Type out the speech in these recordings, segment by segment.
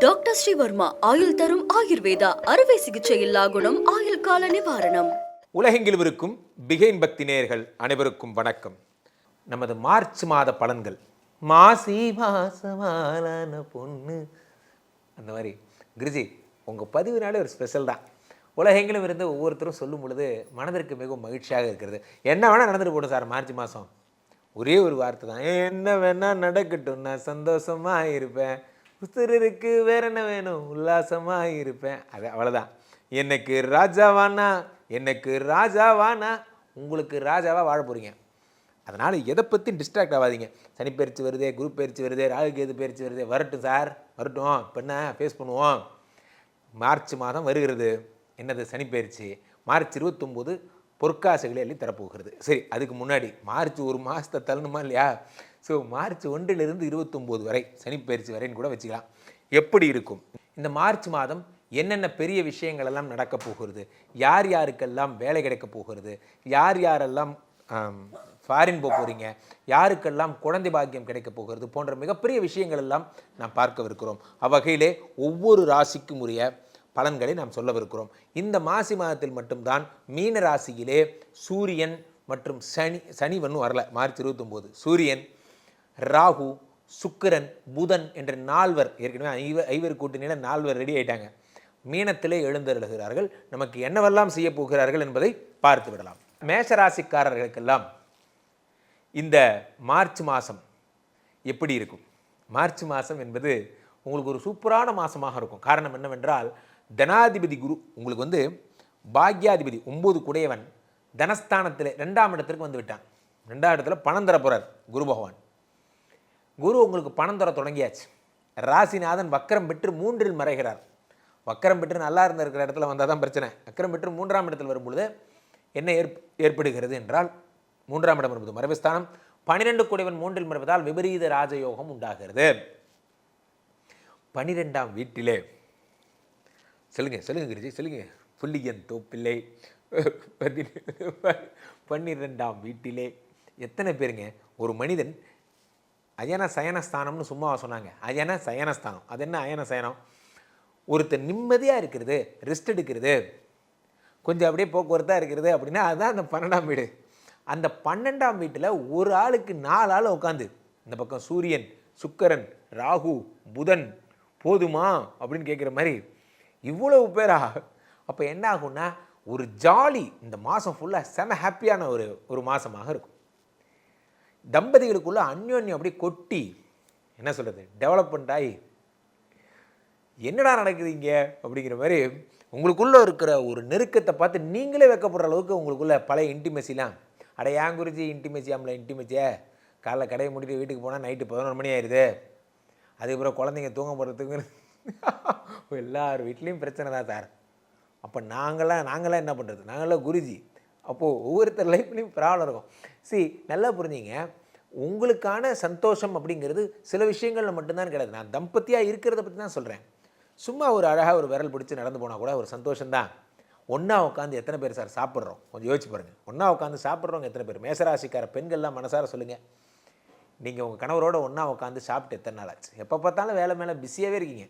Doctor Sreevarma ஆயுள் தரும் ஆயுர்வேதா அறுவை சிகிச்சை இல்லா குணம் ஆயுள் கால நிவாரணம். உலகெங்கிலும் இருக்கும் பிகைன் பக்தி நேயர்கள் அனைவருக்கும் வணக்கம். நமது மார்ச் மாத பலன்கள். மாசி மாசமான பொண்ணு அந்த மாதிரி குருஜி உங்கள் பதிவுனாலே ஒரு ஸ்பெஷல் தான். உலகெங்கிலும் இருந்து ஒவ்வொருத்தரும் சொல்லும் பொழுது மனதிற்கு மிகவும் மகிழ்ச்சியாக இருக்கிறது. என்ன வேணால் நடந்துட்டு போடும் சார், மார்ச் மாதம் ஒரே ஒரு வார்த்தை தான், என்ன வேணால் நடக்கட்டும், நான் சந்தோஷமாக இருப்பேன், உசுருக்கு வேற என்ன வேணும், உல்லாசமாக இருப்பேன். அது அவ்வளோதான். எனக்கு ராஜாவானா, எனக்கு ராஜாவானா, உங்களுக்கு ராஜாவாக வாழ போகிறீங்க. அதனால் எதை பற்றி டிஸ்ட்ராக்ட் ஆகாதீங்க. சனி பயிற்சி வருதே, குரு பயிற்சி வருதே, ராகு கேது பயிற்சி வருதே, வரட்டும் சார் வரட்டும், இப்போ என்ன ஃபேஸ் பண்ணுவோம். மார்ச் மாதம் வருகிறது. என்னது சனி பயிற்சி. மார்ச் 29 பொற்காசுகளை அள்ளி தரப்போகிறது. சரி, அதுக்கு முன்னாடி மார்ச் ஒரு மாதத்தை தள்ளணுமா இல்லையா? ஸோ மார்ச் 1லிருந்து 29 வரை சனிப்பயிற்சி வரைன்னு கூட வச்சுக்கலாம். எப்படி இருக்கும் இந்த மார்ச் மாதம்? என்னென்ன பெரிய விஷயங்கள் எல்லாம் நடக்க போகிறது, யார் யாருக்கெல்லாம் வேலை கிடைக்க போகிறது, யார் யாரெல்லாம் ஃபாரின் போக போகிறீங்க, யாருக்கெல்லாம் குழந்தை பாக்கியம் கிடைக்க போகிறது போன்ற மிகப்பெரிய விஷயங்கள் எல்லாம் நாம் பார்க்கவிருக்கிறோம். அவ்வகையிலே ஒவ்வொரு ராசிக்கும் உரிய பலன்களை நாம் சொல்லவிருக்கிறோம். இந்த மாசி மாதத்தில் மட்டும்தான் மீன ராசியிலே சூரியன் மற்றும் சனி ஒன்றும் வரல. மார்ச் 29 சூரியன், ராகு, சுக்கிரன், புதன் என்ற 4 ஏற்கனவே ஐவர் கூட்டணியில 4 ரெடி ஆயிட்டாங்க. மீனத்திலே எழுந்தருளுகிறார்கள். நமக்கு என்னவெல்லாம் செய்ய போகிறார்கள் என்பதை பார்த்து விடலாம். மேஷராசிக்காரர்களுக்கெல்லாம் இந்த மார்ச் மாதம் எப்படி இருக்கும்? மார்ச் மாதம் என்பது உங்களுக்கு ஒரு சூப்பரான மாதமாக இருக்கும். காரணம் என்னவென்றால், தனாதிபதி குரு உங்களுக்கு பாக்யாதிபதி 9 குடையவன் தனஸ்தானத்தில் 2ஆம் இடத்திற்கு வந்து விட்டான். 2ஆம் இடத்துல பணம் தர போகிறார் குரு பகவான். குரு உங்களுக்கு பணம் தர தொடங்கியாச்சு. ராசிநாதன் வக்கரம் பெற்று 3இல் மறைகிறார். வக்கரம் பெற்று நல்லா இருக்கிற இடத்துல வந்தால் தான் பிரச்சனை. வக்கரம் பெற்று 3ஆம் இடத்தில் வரும்பொழுது என்ன ஏற்படுகிறது என்றால், 3ஆம் இடம் என்பது மறைவுஸ்தானம். 12 குடைவன் 3இல் மறைவதால் விபரீத ராஜயோகம் உண்டாகிறது. 12ஆம் வீட்டிலே சொல்லுங்க குருஜி சொல்லுங்க. புள்ளியன் தோப்பில்லை 12ஆம் வீட்டிலே எத்தனை பேருங்க ஒரு மனிதன் அயன சயனஸ்தானம்னு சும்மா சொன்னாங்க. அயன சயனஸ்தானம், அது என்ன அயன சயனம்? ஒருத்தர் நிம்மதியாக இருக்கிறது, ரெஸ்ட் எடுக்கிறது, கொஞ்சம் அப்படியே போக்குவரத்தாக இருக்கிறது அப்படின்னா அதுதான் அந்த 12ஆம் வீடு. அந்த 12ஆம் வீட்டில் ஒரு ஆளுக்கு 4 ஆள் உட்காந்து இந்த பக்கம் சூரியன், சுக்கிரன், ராகு, புதன் போதுமா அப்படின்னு கேட்குற மாதிரி இவ்வளவு பேரா? அப்போ என்ன ஆகும்னா ஒரு ஜாலி, இந்த மாதம் ஃபுல்லாக செம ஹாப்பியான ஒரு மாதமாக இருக்கும். தம்பதிகளுக்குள்ள அந்யோன்யம் அப்படியே கொட்டி என்ன சொல்கிறது, டெவலப்மெண்ட் ஆகி என்னடா நடக்குது இங்கே அப்படிங்கிற மாதிரி உங்களுக்குள்ளே இருக்கிற ஒரு நெருக்கத்தை பார்த்து நீங்களே வைக்கப்படுற அளவுக்கு உங்களுக்குள்ள பழைய இன்டிமெசிலாம், அட ஏன் குறிச்சி இன்டிமெசியாமல இன்டிமெசியே, காலைல கடையை முடிட்டு வீட்டுக்கு போனால் நைட்டு 11 மணி ஆயிடுது, அதுக்கப்புறம் குழந்தைங்க தூங்க போகிறதுக்கு எல்லார் வீட்லேயும் பிரச்சனை தான் சார். அப்போ நாங்களாம் என்ன பண்ணுறது? நாங்களாம் குருஜி. அப்போது ஒவ்வொருத்தர் லைஃப்லேயும் ப்ராப்ளம் இருக்கும். நல்லா புரிஞ்சிங்க. உங்களுக்கான சந்தோஷம் அப்படிங்கிறது சில விஷயங்களில் மட்டும்தான் கிடையாது. நான் தம்பதியாக இருக்கிறத பற்றி தான் சொல்கிறேன். சும்மா ஒரு அழகாக ஒரு விரல் பிடிச்சி நடந்து போனால் கூட ஒரு சந்தோஷம்தான். ஒன்றா உட்காந்து எத்தனை பேர் சார் சாப்பிட்றோம்? கொஞ்சம் யோசிச்சு பாருங்கள். ஒன்றா உட்காந்து சாப்பிட்றவங்க எத்தனை பேர்? மேசராசிக்கார பெண்கள்லாம் மனசார சொல்லுங்கள். நீங்கள் உங்கள் கணவரோட ஒன்றா உட்காந்து சாப்பிட்டு எத்தனை நாள் ஆச்சு? எப்போ பார்த்தாலும் வேலை மேலே பிஸியாகவே இருக்கீங்க.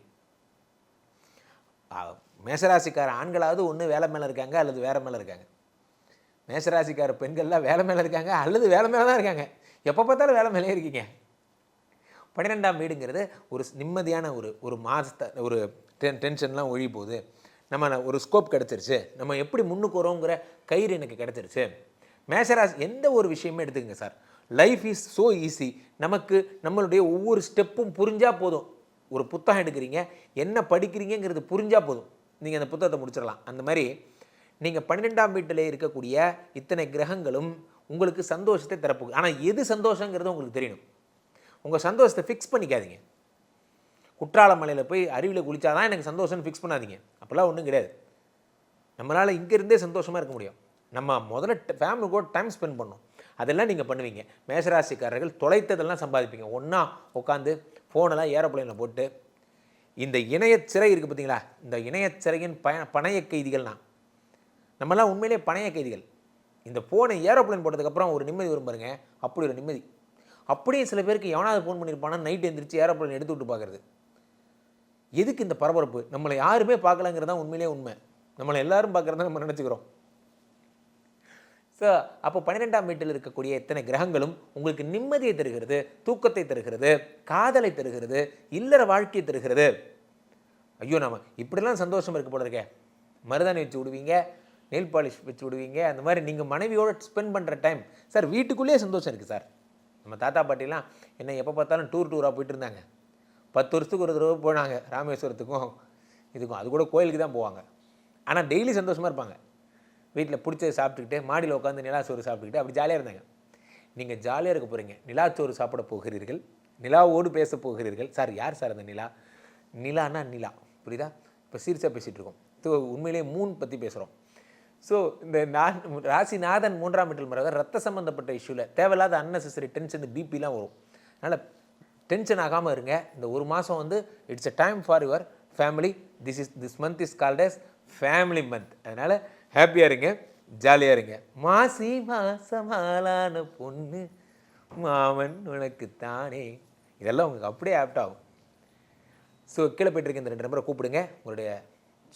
மேசராசிக்கார ஆண்களாவது ஒன்று வேலை மேலே இருக்காங்க அல்லது வேறு மேலே இருக்காங்க. மேசராசிக்கார பெண்கள்லாம் வேலை மேலே இருக்காங்க அல்லது வேலை மேலே தான் இருக்காங்க. எப்போ பார்த்தாலும் வேலை மேலே இருக்கீங்க. 12ஆம் வீடுங்கிறது ஒரு நிம்மதியான ஒரு மாதத்தை ஒரு டென்ஷன்லாம் ஒழிய போகுது. நம்ம ஒரு ஸ்கோப் கிடச்சிருச்சு, நம்ம எப்படி முன்னுக்கு வரோங்கிற கயிறு எனக்கு கிடச்சிருச்சு. மேசராசி எந்த ஒரு விஷயமே எடுத்துக்கங்க sir, life is so easy. நமக்கு நம்மளுடைய ஒவ்வொரு ஸ்டெப்பும் புரிஞ்சால் போதும். ஒரு புத்தகம் எடுக்கிறீங்க, என்ன படிக்கிறீங்கிறது புரிஞ்சால் போதும், நீங்கள் அந்த புத்தகத்தை முடிச்சிடலாம். அந்த மாதிரி நீங்கள் 12ஆம் வீட்டிலே இருக்கக்கூடிய இத்தனை கிரகங்களும் உங்களுக்கு சந்தோஷத்தை தரப்போகுது. ஆனால் எது சந்தோஷங்கிறது உங்களுக்கு தெரியணும். உங்கள் சந்தோஷத்தை ஃபிக்ஸ் பண்ணிக்காதீங்க. குற்றாலமலையில் போய் அருவியில் குளித்தாதான் எனக்கு சந்தோஷம்னு ஃபிக்ஸ் பண்ணாதீங்க. அப்போல்லாம் ஒன்றும் கிடையாது. நம்மளால் இங்கேருந்தே சந்தோஷமாக இருக்க முடியும். நம்ம முதல்ல ஃபேமிலி கூட டைம் ஸ்பெண்ட் பண்ணணும். அதெல்லாம் நீங்கள் பண்ணுவீங்க. மேஷராசிக்காரர்கள் தொலைத்ததெல்லாம் சம்பாதிப்பீங்க. ஒன்றா உட்காந்து ஃபோனெல்லாம் ஏரோப்ளைனில் போட்டு இந்த இணையச்சிறை இருக்குது பார்த்தீங்களா, இந்த இணையச்சிறையின் பணைய கைதிகள்னா நம்மளாம் உண்மையிலே பணைய கைதிகள். இந்த ஃபோனை ஏரோப்ளைன் போட்டதுக்கப்புறம் ஒரு நிம்மதி வரும் பாருங்க, அப்படி ஒரு நிம்மதி. அப்படியே சில பேருக்கு எவனாவது ஃபோன் பண்ணியிருப்பானா நைட் எழுந்திரிச்சு ஏரோப்ளைன் எடுத்து விட்டு பார்க்குறது. எதுக்கு இந்த பரபரப்பு? நம்மளை யாருமே பார்க்கலங்கிறது தான் உண்மையிலே உண்மை. நம்மளை எல்லாரும் பார்க்குறத நம்ம நினச்சிக்கிறோம். ஸோ அப்போ 12ஆம் வீட்டில் இருக்கக்கூடிய எத்தனை கிரகங்களும் உங்களுக்கு நிம்மதியை தருகிறது, தூக்கத்தை தருகிறது, காதலை தருகிறது, இல்லற வாழ்க்கையை தருகிறது. ஐயோ நம்ம இப்படிலாம் சந்தோஷம் இருக்க போல இருக்கே, மருதாணி வச்சு விடுவீங்க, நெயில் பாலிஷ் வச்சு விடுவீங்க, அந்த மாதிரி நீங்கள் மனைவியோட ஸ்பெண்ட் பண்ணுற டைம். சார் வீட்டுக்குள்ளேயே சந்தோஷம் இருக்குது சார். நம்ம தாத்தா பாட்டிலாம் என்ன எப்போ பார்த்தாலும் டூராக போயிட்டு இருந்தாங்க. 10 வருஷத்துக்கு ஒரு தடவை போனாங்க ராமேஸ்வரத்துக்கும் இதுக்கும். அது கூட கோயிலுக்கு தான் போவாங்க. ஆனால் டெய்லி சந்தோஷமாக இருப்பாங்க. வீட்டில் பிடிச்சதை சாப்பிட்டுக்கிட்டு மாடியில் உட்காந்து நிலாச்சோறு சாப்பிட்டுக்கிட்டு அப்படி ஜாலியாக இருந்தாங்க. நீங்கள் ஜாலியாக இருக்க போகிறீங்க. நிலாச்சோறு சாப்பிட போகிறீர்கள், நிலாவோடு பேச போகிறீர்கள். சார் யார் சார் அந்த நிலா? நிலான்னா நிலா, புரியுதா? இப்போ சீரியஸாக பேசிகிட்டு இருக்கோம். உண்மையிலேயே மூன் பற்றி பேசுகிறோம். ஸோ இந்த ராசிநாதன் 3ஆம் வீட்டில் மறைவார். ரத்த சம்மந்தப்பட்ட இஷ்யூவில் தேவையில்லாத அன்னெசரி டென்ஷன், பிபிலாம் வரும். அதனால் டென்ஷன் ஆகாமல் இருங்க. இந்த ஒரு மாதம் வந்து it's a time for your family. This month is called as family month. அதனால் ஹாப்பியாக இருங்க, ஜாலியாக இருங்க. மாசி மாசமாலான பொண்ணு மாமன் உனக்கு தானே, இதெல்லாம் உங்களுக்கு அப்படியே ஆப்ட் ஆகும். ஸோ கீழே போய்ட்டு இந்த 2 நம்பரை கூப்பிடுங்க. உங்களுடைய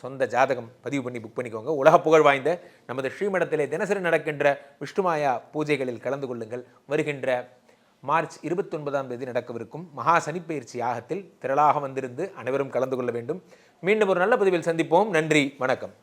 சொந்த ஜாதகம் பதிவு பண்ணி புக் பண்ணிக்கோங்க. உலக புகழ் வாய்ந்த நமது ஸ்ரீமடத்திலே தினசரி நடக்கின்ற விஷ்ணுமாயா பூஜைகளில் கலந்து கொள்ளுங்கள். வருகின்ற மார்ச் 29ஆம் தேதி நடக்கவிருக்கும் மகா சனிப்பெயர்ச்சி யாகத்தில் திரளாக வந்திருந்து அனைவரும் கலந்து கொள்ள வேண்டும். மீண்டும் ஒரு நல்ல பதிவில் சந்திப்போம். நன்றி, வணக்கம்.